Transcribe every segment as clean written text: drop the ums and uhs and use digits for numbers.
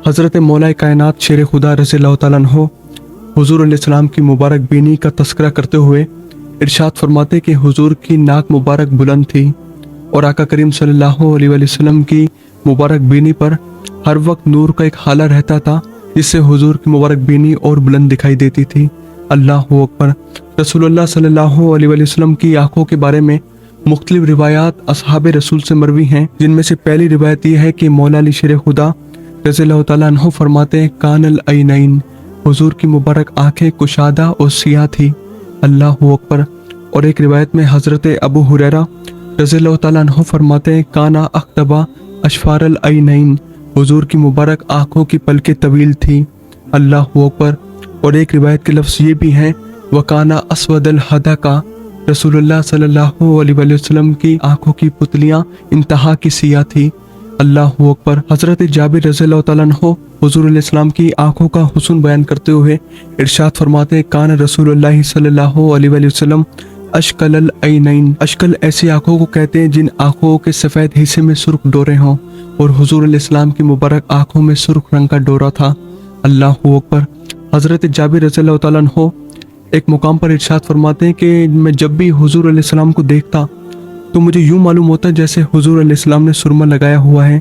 हज़रत मौला कायनात शेर खुदा रज़ियल्लाहु ताला अन्हु हुज़ूर अलैहिस्सलाम की मुबारक बीनी का तस्करा करते हुए इरशाद फरमाते कि हुज़ूर की नाक मुबारक बुलंद थी और आका करीम सल्लल्लाहु अलैहि वसल्लम की मुबारक बीनी पर हर वक्त नूर का एक हाला रहता था, जिससे हुज़ूर की मुबारक बीनी और बुलंद दिखाई देती थी। अल्लाहु अकबर। रसूलुल्लाह सल्लल्लाहु अलैहि वसल्लम की आंखों के बारे में मुख्तलिफ रिवायात असहाबे रसूल से मरवी हैं, जिनमें से पहली रिवायत यह है कि मौला अली शेर खुदा रज़ियल्लाहु ताला अन्हु फरमाते हैं, कानल ऐनैन, हुजूर की मुबारक आंखें कुशादा और सियाह थी। अल्लाहु अकबर। और एक रिवायत में हज़रत अबू हुरैरा रज़ियल्लाहु ताला अन्हु फरमाते हैं, काना अख्तबा अशफारल ऐनैन, हुजूर की मुबारक आंखों की पलकें तवील थी। अल्लाहु अकबर। और एक रिवायत के लफ्ज़ ये भी हैं, वकाना अस्वदल हदका, रसूलुल्लाह सल्लल्लाहु अलैहि वसल्लम की आंखों की पुतलियां इंतहा की सिया थी। अल्लाहु अकबर। हज़रत जाबिर रज़ियल्लाहु ताला अन्हु हुज़ूर अलैहिस्सलाम की आंखों का हुस्न बयान करते हुए इरशाद फरमाते, कान रसूलुल्लाह सल्लल्लाहु अलैहि वसल्लम अशकल ऐनैन। अशकल ऐसी आंखों को कहते हैं जिन आंखों के सफ़ेद हिस्से में सुर्ख डोरे हों, और हुज़ूर अलैहिस्सलाम की मुबारक आंखों में सुर्ख रंग का डोरा था। अल्लाहु अकबर। हज़रत जाबिर रज़ियल्लाहु ताला अन्हु एक मुकाम पर इरशाद फरमाते हैं कि मैं जब भी हुज़ूर अलैहिस्सलाम को देखता तो मुझे यूं मालूम होता जैसे हुज़ूर अलैहिस्सलाम ने सुरमा लगाया हुआ है।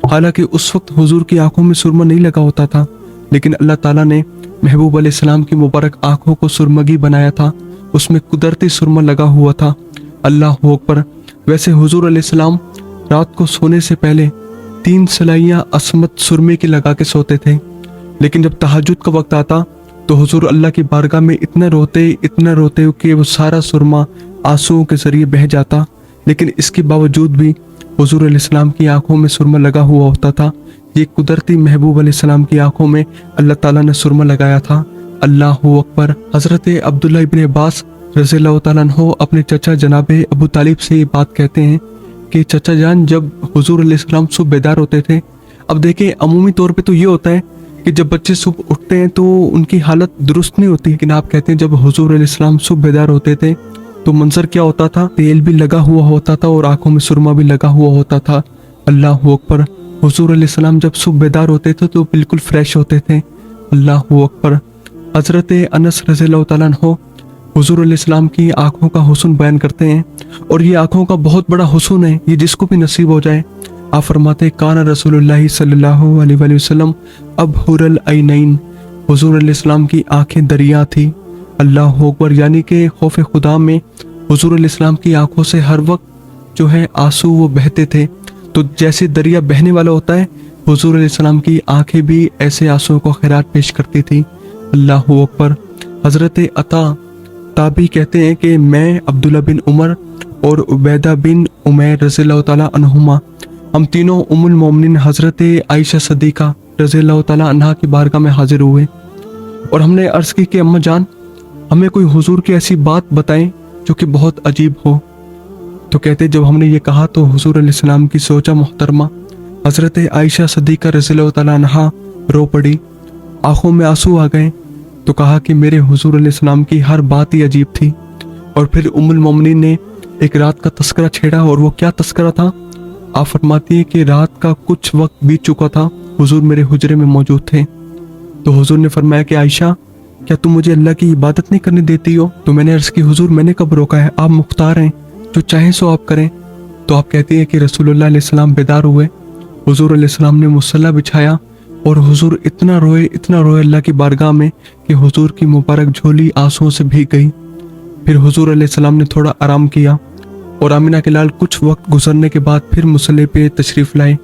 हालांकि उस वक्त हुज़ूर की आंखों में सुरमा नहीं लगा होता था, लेकिन अल्लाह ताला ने महबूब अलैहिस्सलाम की मुबारक आंखों को सुरमगी बनाया था, उसमें कुदरती सुरमा लगा हुआ था। अल्लाहु अकबर। वैसे हुज़ूर अलैहिस्सलाम रात को सोने से पहले 3 सलाइयाँ असमत सुरमे की लगा के सोते थे, लेकिन जब तहज्जुद का वक्त आता तो हुज़ूर अल्लाह की बारगाह में इतना रोते कि वो सारा सुरमा आंसुओं के जरिए बह जाता, लेकिन इसके बावजूद भी हुज़ूर अलैहिस्सलाम की आंखों में सुरमा लगा हुआ होता था। ये कुदरती महबूब अलैहिस्सलाम की आंखों में अल्लाह ताला ने सुरमा लगाया था। अल्लाहु अकबर। हज़रत अब्दुल्लाह इब्न अब्बास रज़ियल्लाहु ताला अन्हु अपने चचा जनाबे अबू तालिब से ये बात कहते हैं कि चचा जान, जब हुज़ूर अलैहिस्सलाम सुबह बेदार होते थे, अब देखें अमूमी तौर पे तो ये होता है कि जब बच्चे सुबह उठते हैं तो उनकी हालत दुरुस्त नहीं होती, लेकिन आप कहते हैं जब हुज़ूर अलैहिस्सलाम सुबह बेदार होते थे तो मंजर क्या होता था, तेल भी लगा हुआ होता था और आंखों में सुरमा भी लगा हुआ होता था। अल्लाहु अकबर। हुज़ूर अलैहिस्सलाम जब सुबह बेदार होते थे तो बिल्कुल फ्रेश होते थे। अल्लाहु अकबर। हज़रत अनस रज़ियल्लाहु ताला अन्हु हुज़ूर अलैहिस्सलाम की आंखों का हुस्न बयान करते हैं, और ये आंखों का बहुत बड़ा हुस्न है, ये जिसको भी नसीब हो जाए। आप फरमाते, कान रसूलुल्लाह सल्लल्लाहु अलैहि वसल्लम अबहुरल ऐनैन, हुज़ूर अलैहिस्सलाम की आंखें दरिया थी। अल्लाहु अकबर। यानी कि खौफ खुदा में हुज़ूर अलैहिस्सलाम की आंखों से हर वक्त जो है आंसू वो बहते थे, तो जैसे दरिया बहने वाला होता है, हुज़ूर अलैहिस्सलाम की आंखें भी ऐसे आंसुओं को खैरात पेश करती थी। अल्लाहु अकबर। हज़रत अता ताबी कहते हैं कि मैं अब्दुल्ला बिन उमर और उबैदा बिन उमैर रज़ियल्लाहु ताला अन्हुमा, हम तीनों उम्मुल मोमिनीन हज़रत आयशा सदीक़ा रज़ियल्लाहु ताला अन्हा की बारगाह में हाजिर हुए, और हमने अर्ज़ की कि अम्मा जान, हमें कोई हुजूर की ऐसी बात बताएं जो कि बहुत अजीब हो। तो कहते, जब हमने ये कहा तो हुजूर अलैहिस्सलाम की सोचा मोहतरमा हज़रत आयशा सदीक़ा रज़ियल्लाहु ताला अन्हा रो पड़ी, आंखों में आंसू आ गए। तो कहा कि मेरे हुजूर अलैहिस्सलाम की हर बात ही अजीब थी। और फिर उम्मुल मोमिनीन ने एक रात का तस्करा छेड़ा, और वो क्या तस्करा था? आप फरमाती है कि रात का कुछ वक्त बीत चुका था, हुजूर मेरे हुजरे में मौजूद थे। तो हुजूर ने फरमाया कि आयशा, क्या तुम मुझे अल्लाह की इबादत नहीं करने देती हो? तो मैंने अर्ज़ की, हुजूर मैंने कब रोका है, आप मुख्तार हैं, जो चाहें सो आप करें। तो आप कहती हैं कि रसूलुल्लाह अलैहिस्सलाम बेदार हुए, हुजूर अलैहिस्सलाम ने मुसल्ला बिछाया, और हुजूर इतना रोए अल्लाह की बारगाह में कि हुजूर की मुबारक झोली आंसुओं से भीग गई। फिर हुजूर अलैहिस्सलाम ने थोड़ा आराम किया, और आमिना के लाल कुछ वक्त गुजरने के बाद फिर मुसल्ले पे तशरीफ़ लाए,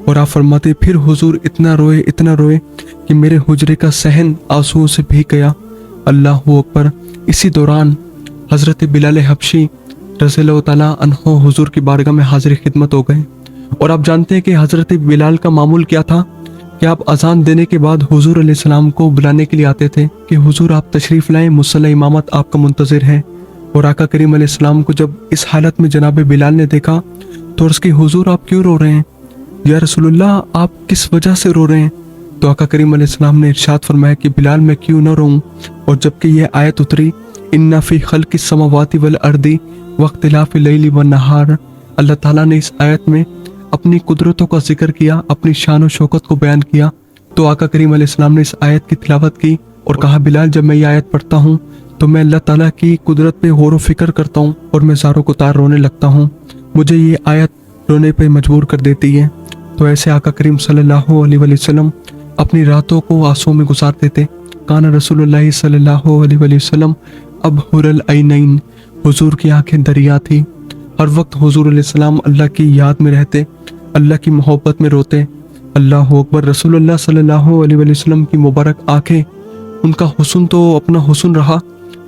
और आप फरमाते, फिर हुजूर इतना रोए कि मेरे हुजरे का सहन आंसुओं से भीग गया। अल्लाहु अकबर। इसी दौरान हज़रत बिलाल हबशी रज़ियल्लाहु ताला अन्हु हुजूर की बारगाह में हाजिर खिदमत हो गए। और आप जानते हैं कि हज़रत बिलाल का मामूल क्या था कि आप अजान देने के बाद हुजूर अलैहिस्सलाम को बुलाने के लिए आते थे कि हुजूर आप तशरीफ़ लाएं, मुसल्ला इमामत आपका मुंतज़िर है। और आका करीम अलैहिस्सलाम को जब इस हालत में जनाब बिलाल ने देखा तो अर्ज़ की, हुजूर आप क्यों रो रहे हैं? या रसूलुल्लाह आप किस वजह से रो रहे हैं? तो आका करीम अलैहिस्सलाम ने इरशाद फरमाया कि बिलाल मैं क्यों न रोऊं, और जबकि यह आयत उतरी, इन्ना फी खल्क़िस समावाति वल अर्दी वख्तिलाफ़िल लैली वन नहार, अल्लाह ताला ने इस आयत में अपनी कुदरतों का जिक्र किया, अपनी शान और शौकत को बयान किया, तो आका करीम अलैहिस्सलाम ने इस आयत की तिलावत की और कहा, बिलाल जब मैं ये आयत पढ़ता हूँ तो मैं अल्लाह ताला की कुदरत पे गौर व फिक्र करता हूँ और मैं ज़ारों को तार रोने लगता हूँ। मुझे ये आयत रोने पे मजबूर कर देती है। तो ऐसे आका करीम सल्लल्लाहु अलैहि वसल्लम अपनी रातों को आंसुओं में गुजारते थे। काना रसूलुल्लाह सल्लल्लाहु अलैहि वसल्लम अब हुरल ऐनैन, हुजूर की आंखें दरिया थी। हर वक्त हुजूर अलैहिस्सलाम अल्लाह की याद में रहते, अल्लाह की मोहब्बत में रोते। अल्लाह अकबर। रसूलुल्लाह सल्लल्लाहु अलैहि वसल्लम की मुबारक आंखें, उनका हुस्न तो अपना हुस्न रहा,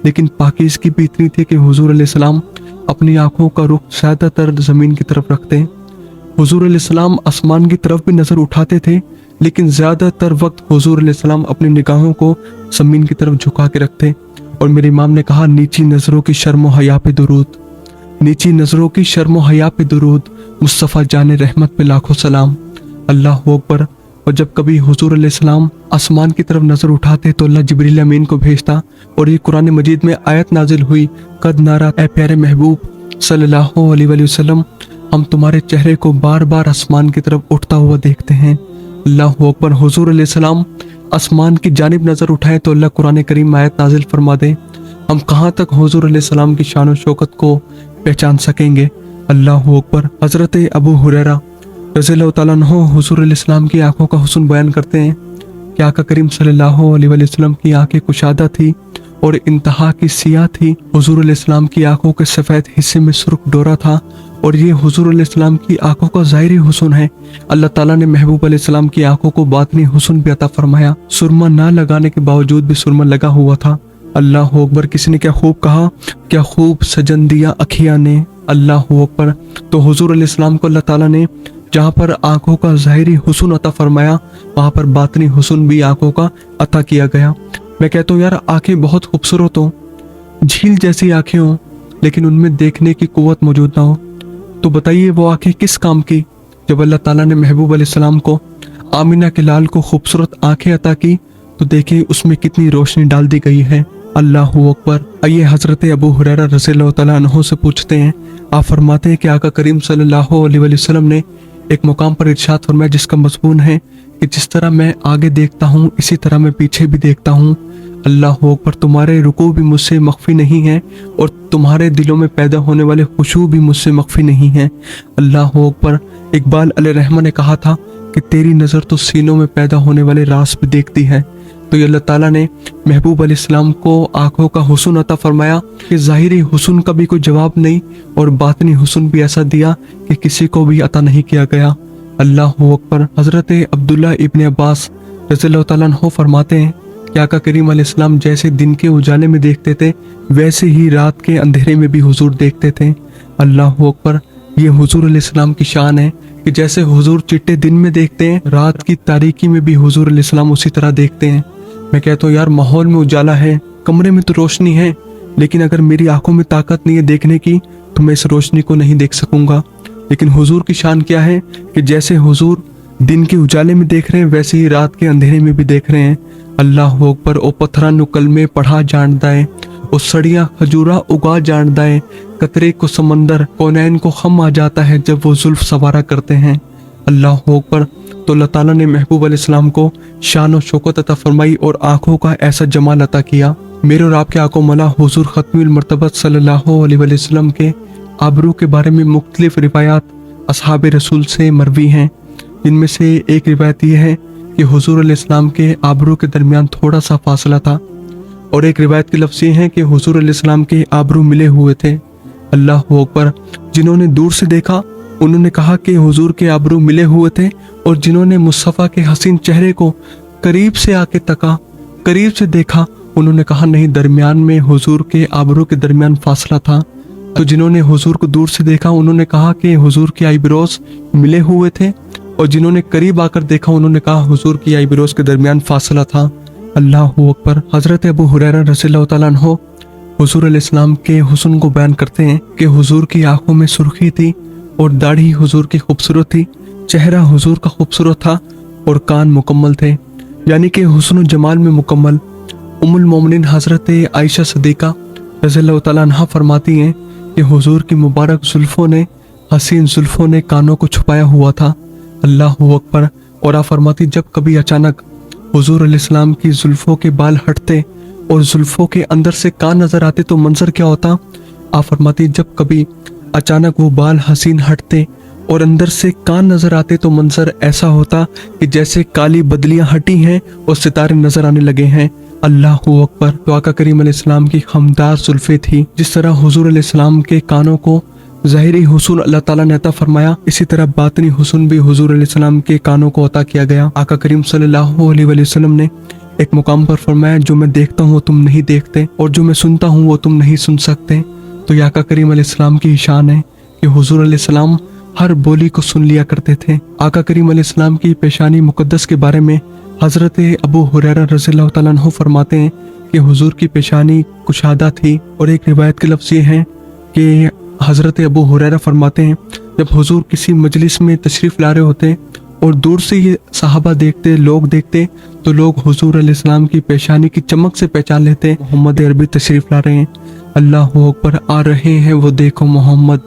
लेकिन पाकीज़गी भी इतनी थी कि हुजूर अलैहिस्सलाम अपनी आंखों का रुख ज़्यादातर ज़मीन की तरफ रखते। हुजूर अलैहिस्सलाम आसमान की तरफ भी नज़र उठाते थे, लेकिन ज़्यादातर वक्त हुजूर अलैहिस्सलाम अपनी निगाहों को ज़मीन की तरफ झुका के रखते। और मेरे इमाम ने कहा, नीची नज़रों की शर्म व हया पे दुरूद, नीची नज़रों की शर्म व हया पे दुरूद, मुस्तफ़ा जाने रहमत पे लाखों सलाम। अल्लाह अकबर। और जब कभी हुजूर अलैहिस्सलाम आसमान की तरफ नज़र उठाते तो अल्लाह जिब्रील अमीन को भेजता और ये कुरान मजीद में आयत नाजिल हुई, कद नारा ए प्यारे महबूब सल्लल्लाहु अलैहि वसल्लम, हम तुम्हारे चेहरे को बार बार आसमान की तरफ उठता हुआ देखते हैं। अल्लाह अकबर। हुजूर अलैहिस्सलाम आसमान की जानिब नज़र उठाए तो अल्लाह कुरान करीम आयत नाजिल फरमा दे, हम कहाँ तक हुजूर अलैहिस्सलाम की शान व शौकत को पहचान सकेंगे। अल्लाह अकबर। हज़रत अबू हुरैरा रज़ियल्लाहु तआला अन्हु हुजूर अलैहिस्सलाम की आंखों का हुस्न बयान करते हैं कि आका करीम सल्लल्लाहु अलैहि वसल्लम की आंखें कुशादा थी और इंतहा की सिया थी। हुजूर अलैहिस्सलाम की आंखों के सफ़ेद हिस्से में सुर्ख डोरा था और ये हुजूर अलैहिस्सलाम की आंखों का ज़ाहिरी हुस्न है। अल्लाह ताला ने महबूब अलैहिस्सलाम की आंखों को बातनी हुस्न भी अता फरमाया। सुरमा ना लगाने के बावजूद भी सुरमा लगा हुआ था। अल्लाह अकबर। किसी ने क्या खूब कहा, क्या खूब सजन दिया अखियाँ ने। अल्लाह अकबर। तो हुजूर अलैहिस्सलाम को अल्लाह ताला ने जहाँ पर आंखों का ज़ाहिरी हुस्न अता फरमाया, वहाँ पर बातनी हुस्न भी आंखों का अता किया गया। मैं कहता हूँ यार, आंखें बहुत खूबसूरत हो, झील जैसी आंखें हो, लेकिन उनमें देखने की कुव्वत मौजूद ना हो, तो बताइए वो आंखें किस काम की। जब अल्लाह ताला ने महबूब अलैहिस्सलाम को, आमिना के लाल को खूबसूरत आंखें अता की, तो देखें उसमें कितनी रोशनी डाल दी गई है। अल्लाह अकबर। आइए हज़रत अबू हुरैरा रज़ियल्लाहु तआला अन्हु से पूछते हैं। आप फरमाते हैं कि आका करीम सल्लल्लाहु अलैहि वसल्लम ने एक मुकाम पर इरशाद फरमाया जिसका मज़मून है कि जिस तरह मैं आगे देखता हूँ इसी तरह मैं पीछे भी देखता हूँ। अल्लाह अकबर। तुम्हारे रुकू भी मुझसे मख्फी नहीं है और तुम्हारे दिलों में पैदा होने वाले खुशू भी मुझसे मख्फी नहीं है। अल्लाह अकबर। इकबाल अलैहिर्रहमा ने कहा था कि तेरी नज़र तो सीनों में पैदा होने वाले राज भी देखती है। तो ये अल्लाह ताला ने महबूब अलैहिस्सलाम को आंखों का हुस्न अता फरमाया कि ज़ाहिरी हुस्न का भी कोई जवाब नहीं और बातनी हुस्न भी ऐसा दिया कि किसी को भी अता नहीं किया गया। अल्लाह अकबर। हज़रत अब्दुल्ला इब्न अब्बास रज़ियल्लाहु तआला अन्हु फरमाते हैं कि आका करीम अलैहिस्सलाम जैसे दिन के उजाले में देखते थे वैसे ही रात के अंधेरे में भी हुजूर देखते थे। अल्लाह अकबर। ये हुजूर अलैहिस्सलाम की शान है कि जैसे हुजूर चिट्टे दिन में देखते हैं, रात की तारीकी में भी हुजूर अलैहिस्सलाम उसी तरह देखते हैं। मैं कहता हूँ यार, माहौल में उजाला है, कमरे में तो रोशनी है, लेकिन अगर मेरी आंखों में ताकत नहीं है देखने की तो मैं इस रोशनी को नहीं देख सकूंगा। लेकिन हुजूर की शान क्या है कि जैसे हुजूर दिन के उजाले में देख रहे हैं वैसे ही रात के अंधेरे में भी देख रहे हैं। अल्लाह अकबर। ओ पत्थरा नु कलमे पढ़ा जानदा है, ओ सड़ियां खजूरा उगा जानदा है, कतरे को समंदर कौनैन को खम आ जाता है जब वो जुल्फ सवारा करते हैं। अल्लाह अकबर। तो अल्लाह ताला ने महबूब अलैहिस्सलाम को शान और शौकत अता फरमाई और आंखों का ऐसा जमाल अता किया। मेरे और आपके आंखों मौला हुजूर खत्मुल मर्तबत सल्लल्लाहु अलैहि वसल्लम के आबरू के बारे में मुख्तलिफ रिवायात असहाब रसूल से मरवी हैं, जिनमें से एक रिवायत यह है कि हुजूर अलैहिस्सलाम के आबरू के दरमियान थोड़ा सा फासला था और एक रिवायत के लफ्ज़ ये हैं कि हुजूर अलैहिस्सलाम के आबरू मिले हुए थे। अल्लाह अकबर। जिन्होंने दूर से देखा उन्होंने कहा कि हुजूर के आबरू मिले हुए थे और जिन्होंने मुस्तफ़ा के हसीन चेहरे को करीब से आके तका, करीब से देखा, उन्होंने कहा नहीं, दरमियान में हुजूर के आबरू के दरमियान फासला था। तो जिन्होंने हुजूर को दूर से देखा उन्होंने कहा कि हुजूर के आईब्रोज मिले हुए थे और जिन्होंने करीब आकर देखा उन्होंने कहा हुजूर की आईब्रोज के दरमियान फासला था। अल्लाह अकबर। हज़रत अबू हुरैरा रज़ियल्लाहु तआला अन्हु हुजूर अलैहिस्सलाम के हुस्न को बयान करते हैं कि हुजूर की आंखों में सुर्खी थी और दाढ़ी हुजूर की खूबसूरत थी, चेहरा हुजूर का खूबसूरत था और कान मुकम्मल थे, यानी कि हुस्न जमाल में मुकम्मल। उम्मुल मोमिनीन हज़रत आयशा सिद्दीक़ा रज़ियल्लाहु तआला अन्हा फरमाती हैं कि हुजूर की मुबारक जुल्फ़ों ने, हसीन जुल्फ़ों ने कानों को छुपाया हुआ था। अल्लाह अकबर। और आप फरमाती जब कभी अचानक हुजूर अलैहिस्सलाम की जुल्फों के बाल हटते और जुल्फों के अंदर से कान नजर आते तो मंजर क्या होता? आप फरमाती जब कभी अचानक वो बाल हसीन हटते और अंदर से कान नजर आते तो मंजर ऐसा होता कि जैसे काली बदलियां हटी हैं और सितारे नजर आने लगे हैं। अल्लाहु अकबर। तो आका करीम अलैहिस्सलाम की खमदार जुल्फे थी। जिस तरह हुजूर अलैहिस्सलाम के कानों को ज़ाहिरी हुस्न अल्लाह ताला ने अता फरमाया, इसी तरह बातनी हुस्न भी हुजूर अलैहिस्सलाम के कानों को अता किया गया। आका करीम सल्लल्लाहु अलैहि वसल्लम ने एक मुकाम पर फरमाया, जो मैं देखता हूँ वो तुम नहीं देखते और जो मैं सुनता हूँ वो तुम नहीं सुन सकते। तो ये आका करीम अलैहिस्सलाम की शान है कि हुजूर अलैहिस्सलाम हर बोली को सुन लिया करते थे। आका करीम अलैहिस्सलाम की पेशानी मुकद्दस के बारे में हजरत अबू हुरैरा रज़ियल्लाहु ताला अन्हु फरमाते हैं कि हुजूर की पेशानी कुशादा थी। और एक रिवायत के लफ्ज़ ये हैं कि हजरत अबू हुरैरा फरमाते हैं, जब हुजूर किसी मजलिस में तशरीफ़ ला रहे होते और दूर से ये सहाबा देखते, लोग देखते, तो लोग हुजूर अलैहिस्सलाम की पेशानी की चमक से पहचान लेते, मोहम्मद अरबी तशरीफ़ ला रहे हैं। अल्लाहु अकबर। आ रहे हैं वो देखो मोहम्मद,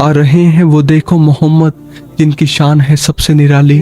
आ रहे हैं वो देखो मोहम्मद, जिनकी शान है सबसे निराली।